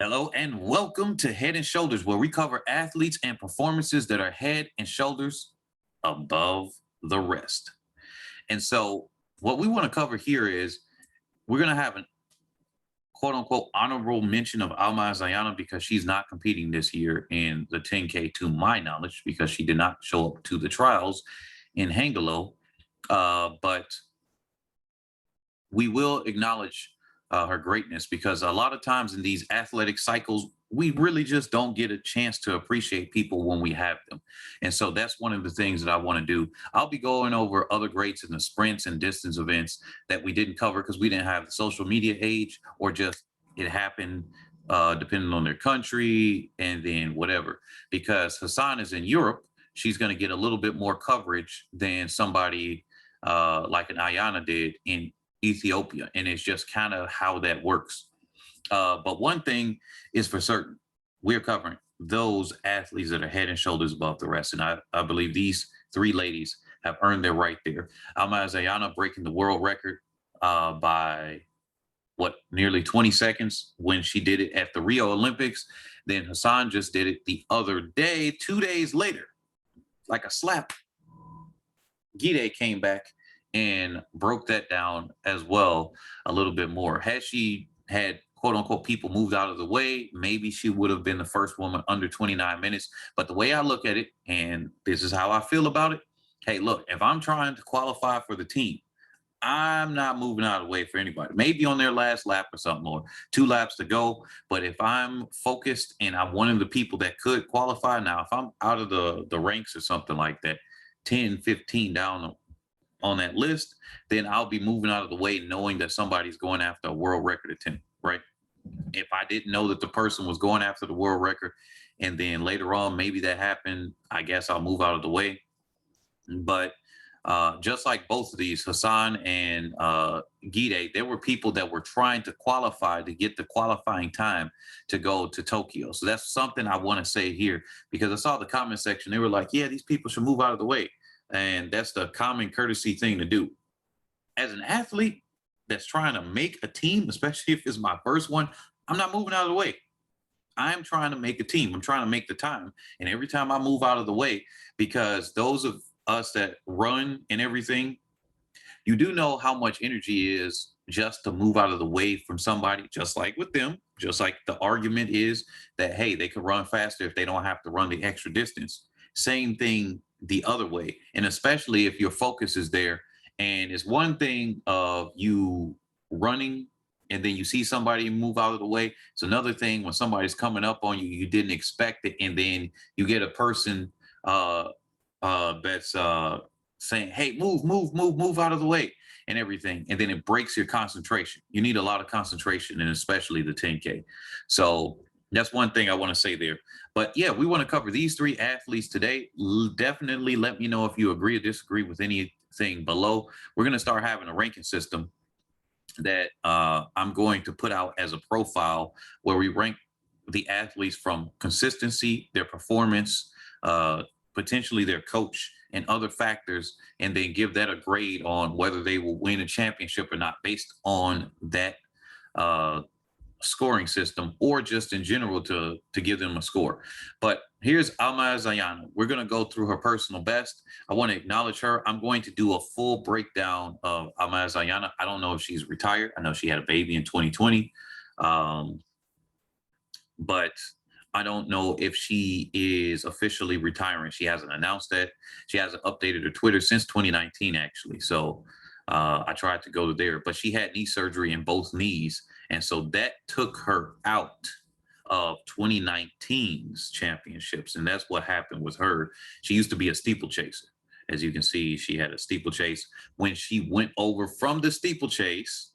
Hello and welcome to Head and Shoulders, where we cover athletes and performances that are head and shoulders above the rest. And so, what we want to cover here is we're going to have an quote unquote honorable mention of Almaz Ayana because she's not competing this year in the 10K, to my knowledge, because she did not show up to the trials in Hangalo. But we will acknowledge her greatness because a lot of times in these athletic cycles, we really just don't get a chance to appreciate people when we have them. And so that's one of the things that I want to do. I'll be going over other greats in the sprints and distance events that we didn't cover because we didn't have the social media age, or just it happened depending on their country and then whatever. Because Hassan is in Europe, she's going to get a little bit more coverage than somebody like an Ayana did in Ethiopia. And it's just kind of how that works. But one thing is for certain, we're covering those athletes that are head and shoulders above the rest. And I believe these three ladies have earned their right there. Almaz Ayana breaking the world record by what, nearly 20 seconds when she did it at the Rio Olympics. Then Hassan just did it the other day, 2 days later, like a slap. Gidey came back and broke that down as well a little bit more. Had she had quote unquote people moved out of the way, maybe she would have been the first woman under 29 minutes. But the way I look at it, and this is how I feel about it, hey, look, if I'm trying to qualify for the team, I'm not moving out of the way for anybody. Maybe on their last lap or something, or 2 laps to go. But if I'm focused and I'm one of the people that could qualify, now if I'm out of the ranks or something like that, 10, 15 down on that list, then I'll be moving out of the way knowing that somebody's going after a world record attempt, right? If I didn't know that the person was going after the world record, and then later on maybe that happened, I guess I'll move out of the way. But just like both of these, Hassan and Gidey, there were people that were trying to qualify to get the qualifying time to go to Tokyo. So that's something I want to say here, because I saw the comment section. They were like, yeah, these people should move out of the way. And that's the common courtesy thing to do. As an athlete that's trying to make a team, especially if it's my first one, I'm not moving out of the way. I'm trying to make a team. I'm trying to make the time. And every time I move out of the way, because those of us that run and everything, you do know how much energy is just to move out of the way from somebody, just like with them, just like the argument is that, hey, they could run faster if they don't have to run the extra distance. Same thing the other way. And especially if your focus is there. And it's one thing of you running and then you see somebody move out of the way. It's another thing when somebody's coming up on you, you didn't expect it. And then you get a person that's saying, hey, move out of the way and everything. And then it breaks your concentration. You need a lot of concentration, and especially the 10K. So that's one thing I want to say there. But yeah, we want to cover these three athletes today. Definitely let me know if you agree or disagree with anything below. We're going to start having a ranking system that I'm going to put out as a profile where we rank the athletes from consistency, their performance, potentially their coach, and other factors, and then give that a grade on whether they will win a championship or not based on that scoring system, or just in general to give them a score. But here's Almaz Ayana. We're going to go through her personal best. I want to acknowledge her. I'm going to do a full breakdown of Almaz Ayana. I don't know if she's retired. I know she had a baby in 2020. But I don't know if she is officially retiring. She hasn't announced that. She hasn't updated her Twitter since 2019, actually. So I tried to go there, but she had knee surgery in both knees. And so that took her out of 2019's championships. And that's what happened with her. She used to be a steeplechaser. As you can see, she had a steeplechase. When she went over from the steeplechase,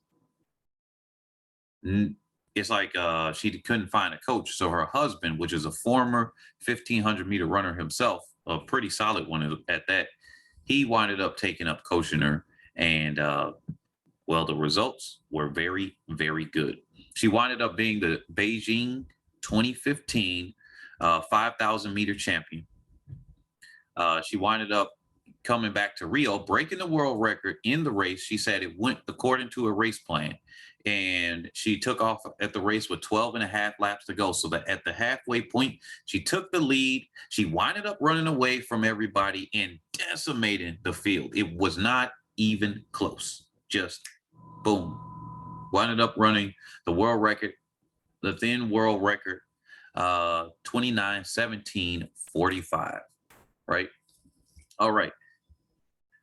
it's like she couldn't find a coach. So her husband, which is a former 1,500-meter runner himself, a pretty solid one at that, he winded up taking up coaching her. And well, the results were very, very good. She winded up being the Beijing 2015 5,000-meter champion. She winded up coming back to Rio, breaking the world record in the race. She said it went according to a race plan. and she took off at the race with 12 and a half laps to go. So that at the halfway point, she took the lead. She winded up running away from everybody and decimating the field. It was not even close. Just boom. Winded up running the world record, the then world record, 29:17:45. Right. All right.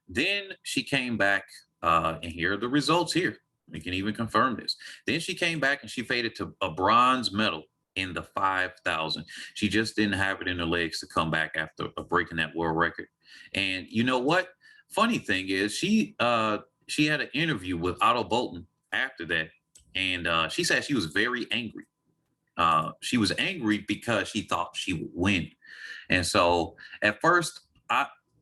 Then she came back, and here are the results here. We can even confirm this. Then she came back and she faded to a bronze medal in the 5,000. She just didn't have it in her legs to come back after breaking that world record. And you know what? Funny thing is, she had an interview with Otto Bolton after that, and she said she was very angry. She was angry because she thought she would win, and so at first,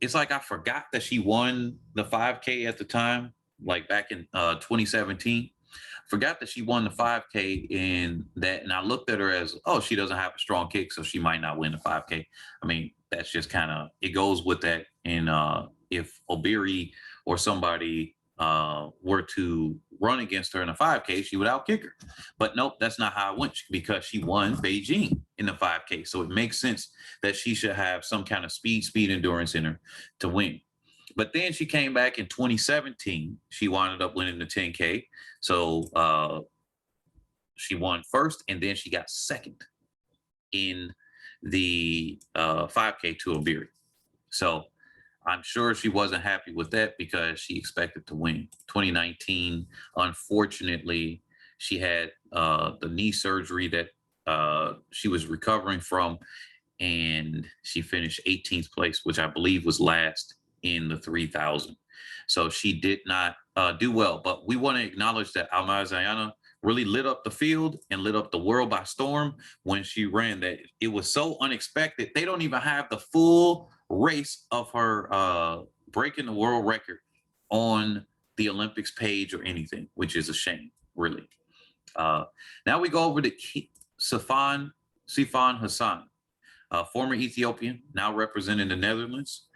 it's like I forgot that she won the 5K at the time, like back in 2017. Forgot that she won the 5K in that, and I looked at her as, oh, she doesn't have a strong kick, so she might not win the 5K. I mean, that's just kind of, it goes with that. And if Obiri or somebody were to run against her in a 5K, she would outkick her. But nope, that's not how it went, because she won Beijing in the 5K. So it makes sense that she should have some kind of speed endurance in her to win. But then she came back in 2017. She wound up winning the 10K. So she won first, and then she got second in the 5K to Obiri. So I'm sure she wasn't happy with that because she expected to win. 2019, unfortunately, she had the knee surgery that she was recovering from, and she finished 18th place, which I believe was last in the 3,000. So she did not do well. But we want to acknowledge that Almaz Ayana really lit up the field and lit up the world by storm when she ran that. It was so unexpected. They don't even have the full race of her breaking the world record on the Olympics page or anything, which is a shame, really. Now we go over to Sifan Hassan, former Ethiopian, now representing the Netherlands.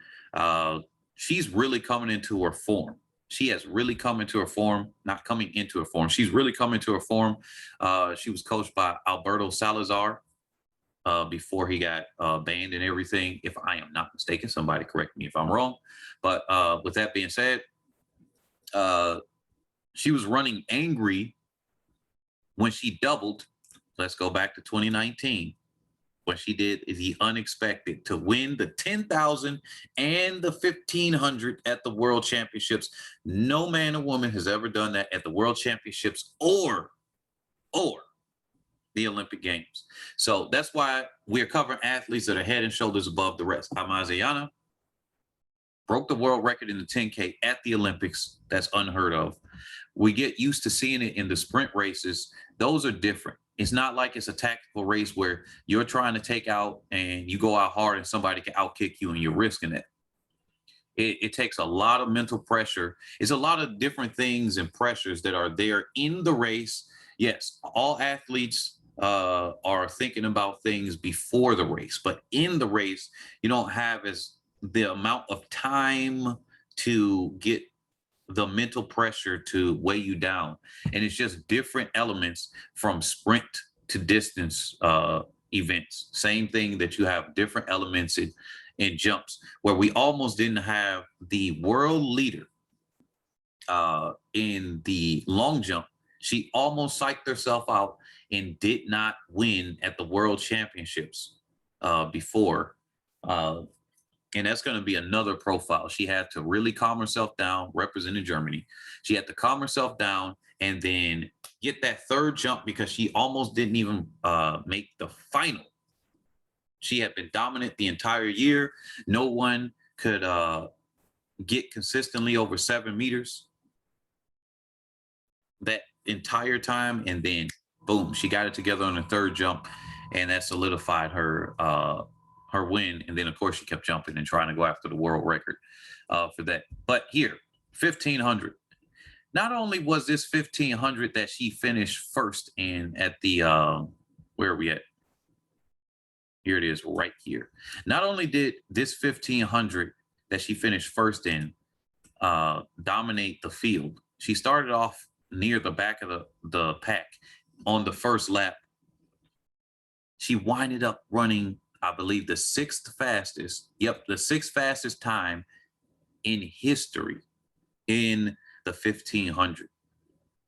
She's really coming into her form. She has really come into her form, not coming into her form. She's really come into her form. She was coached by Alberto Salazar before he got banned and everything, if I am not mistaken. Somebody correct me if I'm wrong. But with that being said, she was running angry when she doubled. Let's go back to 2019. When she did the unexpected to win the 10,000 and the 1,500 at the World Championships. No man or woman has ever done that at the World Championships or the Olympic Games. So that's why we're covering athletes that are head and shoulders above the rest. Almaz Ayana broke the world record in the 10K at the Olympics. That's unheard of. We get used to seeing it in the sprint races. Those are different. It's not like it's a tactical race where you're trying to take out and you go out hard and somebody can outkick you and you're risking it. It takes a lot of mental pressure. It's a lot of different things and pressures that are there in the race. Yes, all athletes are thinking about things before the race, but in the race, you don't have as the amount of time to get the mental pressure to weigh you down. And it's just different elements from sprint to distance events. Same thing that you have different elements in jumps, where we almost didn't have the world leader in the long jump. She almost psyched herself out and did not win at the World Championships before. And that's going to be another profile. She had to really calm herself down, representing Germany. She had to calm herself down and then get that third jump because she almost didn't even make the final. She had been dominant the entire year. No one could get consistently over 7 meters that entire time. And then, boom, she got it together on the third jump, and that solidified her win. And then, of course, she kept jumping and trying to go after the world record for that. But here, 1,500. Not only was this 1,500 that she finished first in at the, where are we at? Here it is right here. Not only did this 1,500 that she finished first in dominate the field, she started off near the back of the pack on the first lap. She winded up running, I believe, the sixth fastest. Yep, the sixth fastest time in history in the 1500.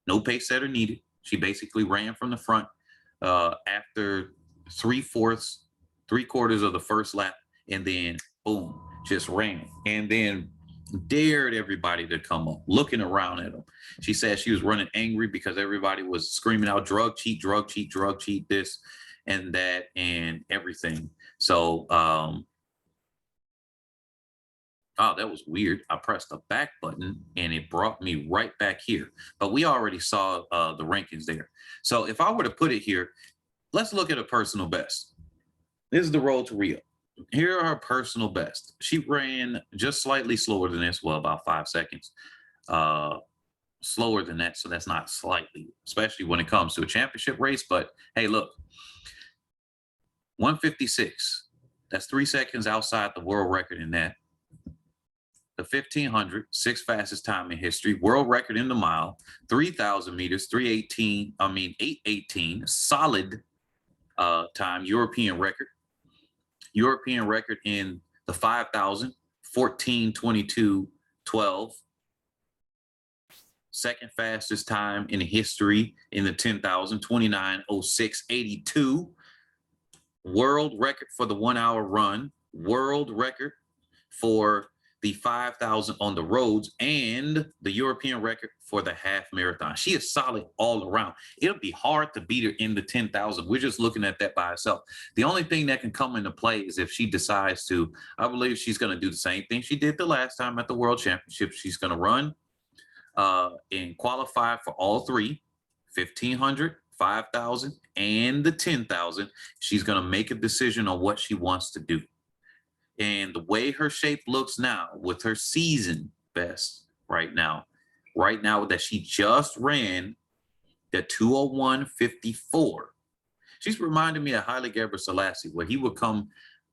No pace setter needed. She basically ran from the front after three quarters of the first lap, and then boom, just ran. And then dared everybody to come up, looking around at them. She said she was running angry because everybody was screaming out drug cheat, drug cheat, drug cheat, this and that and everything. So oh, that was weird. I pressed the back button and it brought me right back here. But we already saw the rankings there. So if I were to put it here, let's look at a personal best. This is the road to Rio. Here are her personal best. She ran just slightly slower than this, well, about 5 seconds slower than that. So that's not slightly, especially when it comes to a championship race. But hey, look, 156. That's 3 seconds outside the world record in that. The 1500, sixth fastest time in history, world record in the mile, 3,000 meters, 818, solid time, European record in the 5,000, 14:22:12. Second fastest time in history in the 10,000, 29:06:82. World record for the 1 hour run, world record for the 5,000 on the roads, and the European record for the half marathon. She is solid all around. It'll be hard to beat her in the 10,000. We're just looking at that by itself. The only thing that can come into play is if she decides to, I believe she's going to do the same thing she did the last time at the World Championship. She's going to run and qualify for all three, 1,500, 5,000, and the 10,000. She's going to make a decision on what she wants to do. And the way her shape looks now with her season best right now that she just ran the 2:01:54. She's reminding me of Haile Gebrselassie, where he would come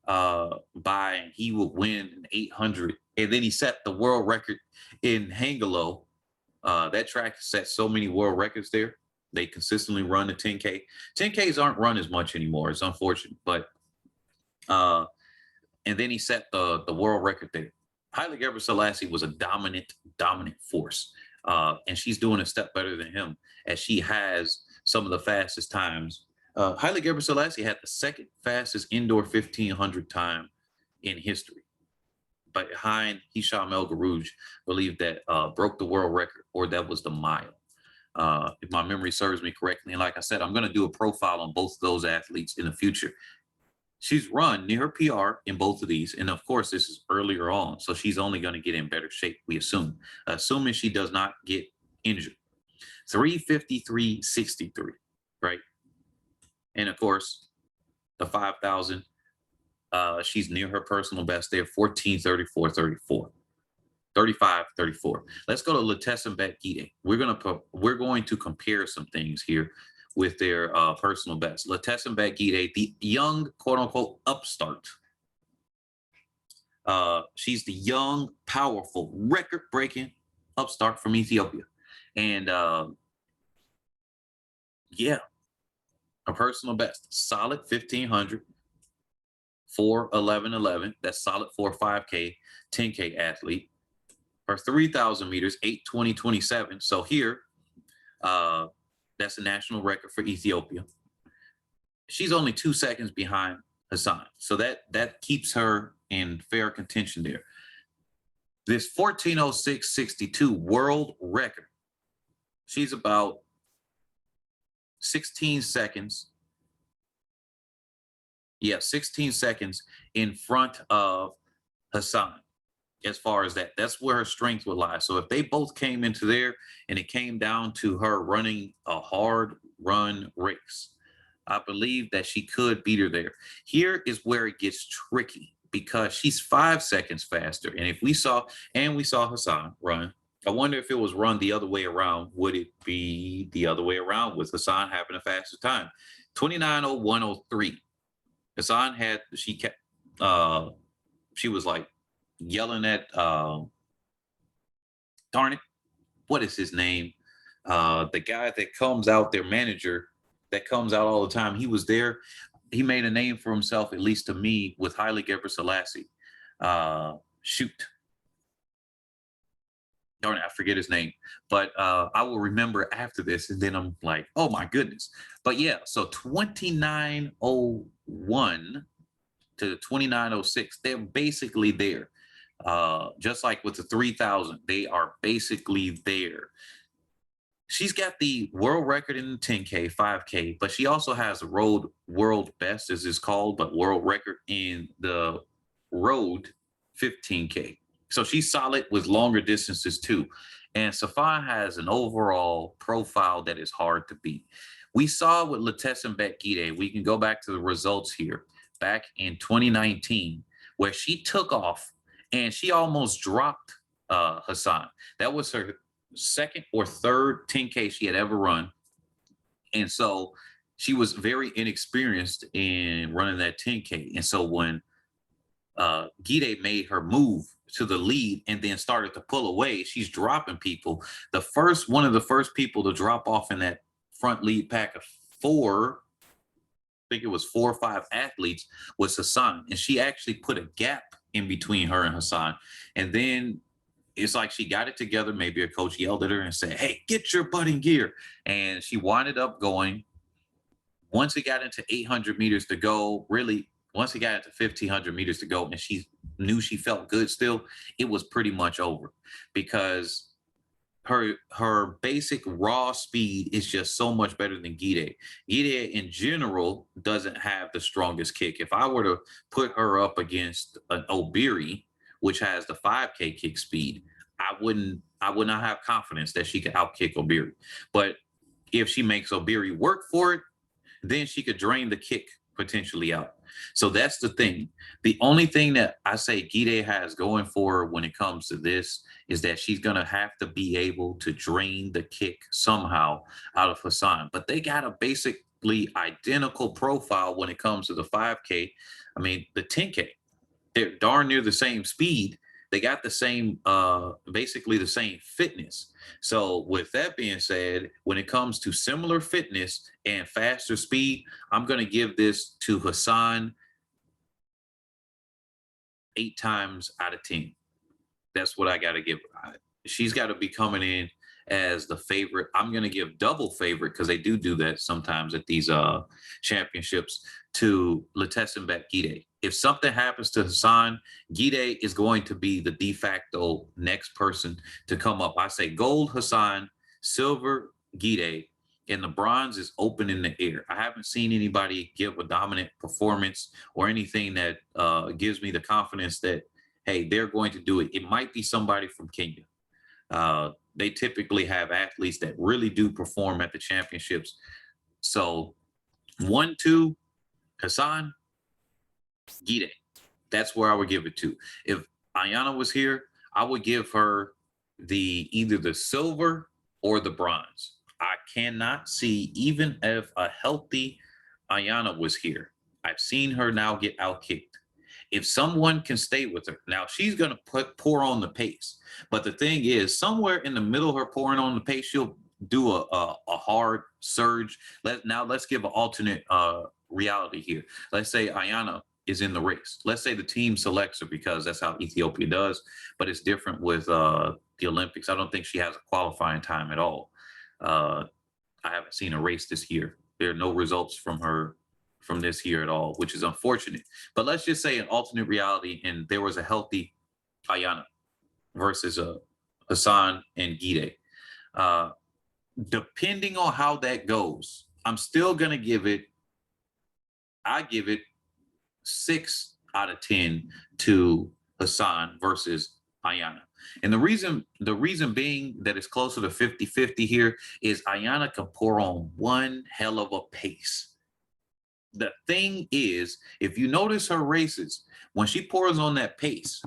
by and he would win an 800. And then he set the world record in Hangalo. That track set so many world records there. They consistently run the 10K. 10Ks aren't run as much anymore. It's unfortunate, but and then he set the world record there. Haile Gebrselassie was a dominant force. And she's doing a step better than him, as she has some of the fastest times. Haile Gebrselassie had the second fastest indoor 1,500 time in history. But behind Hisham El Garouj, believe that broke the world record, or that was the mile. If my memory serves me correctly. And like I said, I'm going to do a profile on both of those athletes in the future. She's run near her PR in both of these. And of course, this is earlier on. So she's only going to get in better shape, we assume, assuming she does not get injured. 3:53:63, right? And of course, the 5,000, she's near her personal best there, 14:34:34. 35:34. Let's go to Letesenbet Gidey. We're going to compare some things here with their personal best. Letesenbet Gidey, the young, quote unquote, upstart. She's the young, powerful, record-breaking upstart from Ethiopia. And yeah, her personal best, solid 1,500, 4:11:11. That's solid for a 5K, 10K athlete. Her 3,000 meters, 8:20:27. So here, that's a national record for Ethiopia. She's only 2 seconds behind Hassan. So that keeps her in fair contention there. This 14:06:62 world record, she's about 16 seconds. Yeah, 16 seconds in front of Hassan. As far as that's where her strength would lie. So if they both came into there and it came down to her running a hard run race, I believe that she could beat her there. Here is where it gets tricky, because she's 5 seconds faster. And if we saw Hassan run, I wonder if it was run the other way around, would it be the other way around with Hassan having a faster time? 29:01:03. Hassan she was like yelling at darn it, what is his name? The guy that comes out, their manager that comes out all the time, he was there. He made a name for himself, at least to me, with Haile Gebrselassie. Shoot, darn it, I forget his name, but I will remember after this, and then I'm like, oh my goodness. But yeah, so 2901 to 2906, they're basically there. Just like with the 3000, they are basically there. She's got the world record in the 10K, 5K, but she also has the road world best, as it's called, but world record in the road 15K. So she's solid with longer distances too. And Sifan has an overall profile that is hard to beat. We saw with Letesenbet Gidey, we can go back to the results here, back in 2019, where she took off and she almost dropped Hassan. That was her second or third 10K she had ever run. And so she was very inexperienced in running that 10K. And so when Gidey made her move to the lead and then started to pull away, she's dropping people. One of the first people to drop off in that front lead pack of four, I think it was 4 or 5 athletes, was Hassan. And she actually put a gap in between her and Hassan. And then it's like she got it together. Maybe a coach yelled at her and said, hey, get your butt in gear. And she winded up going. Once it got into 800 meters to go, really, once it got into 1,500 meters to go, and she knew she felt good still, it was pretty much over because her basic raw speed is just so much better than Gidey. Gidey in general doesn't have the strongest kick. If I were to put her up against an Obiri, which has the 5K kick speed, I would not have confidence that she could outkick Obiri. But if she makes Obiri work for it, then she could drain the kick potentially out. So that's the thing. The only thing that I say Gidey has going for her when it comes to this is that she's going to have to be able to drain the kick somehow out of Hassan. But they got a basically identical profile when it comes to the 5K. I mean, the 10K, they're darn near the same speed. They got the same, basically the same fitness. So with that being said, when it comes to similar fitness and faster speed, I'm going to give this to Hassan 8 times out of 10. That's what I got to give her. She's got to be coming in as the favorite. I'm going to give double favorite because they do that sometimes at these championships to Letesenbet Gidey. If something happens to Hassan, Gidey is going to be the de facto next person to come up. I say gold Hassan, silver Gidey, and the bronze is open in the air. I haven't seen anybody give a dominant performance or anything that gives me the confidence that, hey, they're going to do it. It might be somebody from Kenya. They typically have athletes that really do perform at the championships. So 1, 2, Hassan, Gidey. That's where I would give it to. If Ayana was here, I would give her either the silver or the bronze. I cannot see, even if a healthy Ayana was here, I've seen her now get outkicked. If someone can stay with her, now she's going to pour on the pace. But the thing is, somewhere in the middle of her pouring on the pace, she'll do a hard surge. Let's give an alternate reality here. Let's say Ayana is in the race. Let's say the team selects her because that's how Ethiopia does, but it's different with the Olympics. I don't think she has a qualifying time at all. I haven't seen a race this year. There are no results from her from this year at all, which is unfortunate. But let's just say an alternate reality and there was a healthy Ayana versus Hassan and Gidey. Depending on how that goes, I'm still going to give it 6 out of 10 to Hassan versus Ayana. And the reason being that it's closer to 50-50 here is Ayana can pour on one hell of a pace. The thing is, if you notice her races, when she pours on that pace,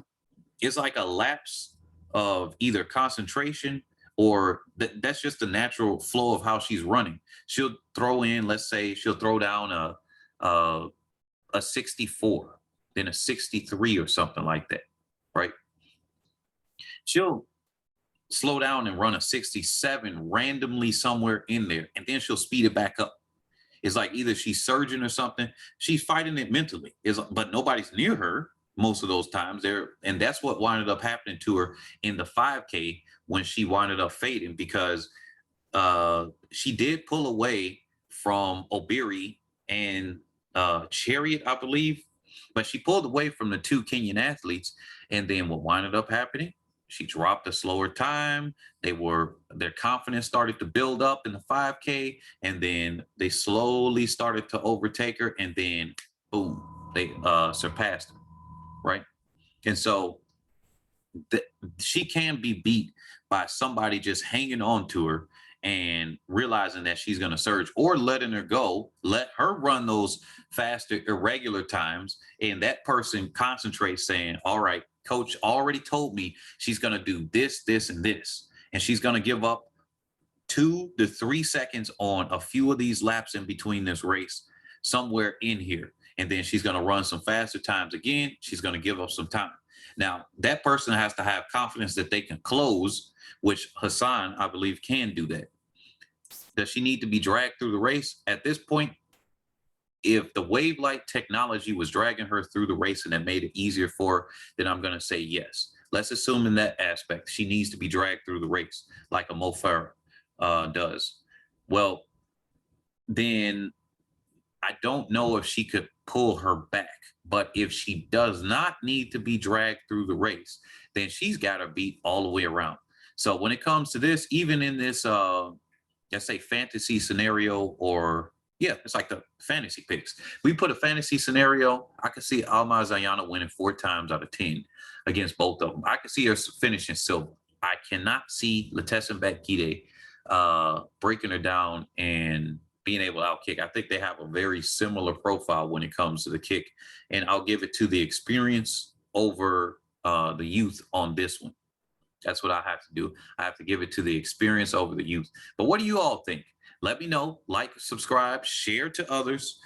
it's like a lapse of either concentration or that's just the natural flow of how she's running. She'll throw in, let's say she'll throw down a 64, then a 63 or something like that, right? She'll slow down and run a 67 randomly somewhere in there, and then she'll speed it back up. It's like either she's surging or something. She's fighting it mentally. But nobody's near her most of those times. And that's what winded up happening to her in the 5K when she winded up fading, because she did pull away from Obiri and Chariot, I believe, but she pulled away from the two Kenyan athletes. And then what winded up happening? She dropped a slower time. Their confidence started to build up in the 5K, and then they slowly started to overtake her, and then boom, they surpassed her, right? And so she can be beat by somebody just hanging on to her and realizing that she's going to surge, or letting her go, let her run those faster, irregular times. And that person concentrates saying, all right, coach already told me she's going to do this, this, and this. And she's going to give up 2 to 3 seconds on a few of these laps in between this race, somewhere in here. And then she's going to run some faster times again. She's going to give up some time. Now, that person has to have confidence that they can close, which Hassan, I believe, can do that. Does she need to be dragged through the race? At this point, if the wave light technology was dragging her through the race and it made it easier for her, then I'm going to say yes. Let's assume in that aspect, she needs to be dragged through the race like a Mo Farah does. Well, then I don't know if she could pull her back. But if she does not need to be dragged through the race, then she's got to beat all the way around. So when it comes to this, even in this, let's say fantasy scenario, or yeah, it's like the fantasy picks. We put a fantasy scenario. I could see Almaz Ayana winning 4 times out of 10 against both of them. I could see her finishing silver. I cannot see Letesenbet Gidey breaking her down and being able to outkick. I think they have a very similar profile when it comes to the kick, and I'll give it to the experience over the youth on this one. That's what I have to do. I have to give it to the experience over the youth. But what do you all think? Let me know. Like, subscribe, share to others.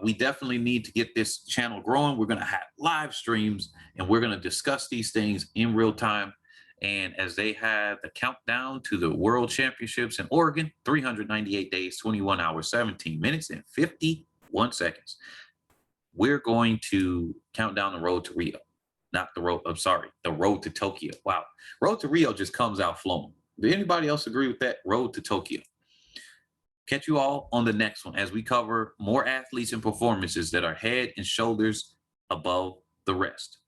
We definitely need to get this channel growing. We're going to have live streams, and we're going to discuss these things in real time. And as they have the countdown to the World Championships in Oregon, 398 days, 21 hours, 17 minutes, and 51 seconds, we're going to count down the road to Rio. Not the road, I'm sorry, the road to Tokyo. Wow. Road to Rio just comes out flowing. Did anybody else agree with that? Road to Tokyo. Catch you all on the next one as we cover more athletes and performances that are head and shoulders above the rest.